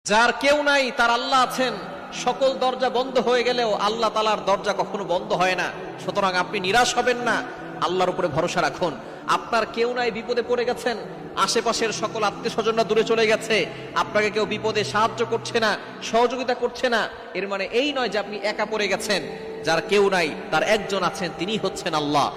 যার কেউ নাই তার আল্লাহ আছেন। সকল দরজা বন্ধ হয়ে গেলেও আল্লাহ তাআলার দরজা কখনো বন্ধ হয় না। সুতরাং আপনি নিরাশ হবেন না, আল্লাহর উপরে ভরসা রাখুন। আপনার কেউ নাই, বিপদে পড়ে গেছেন, আশেপাশের সকল আত্মীয় স্বজনরা দূরে চলে গেছে, আপনাকে কেউ বিপদে সাহায্য করছে না, সহযোগিতা করছে না, এর মানে এই নয় যে আপনি একা পড়ে গেছেন। যার কেউ নাই তার একজন আছেন, তিনি হচ্ছেন আল্লাহ।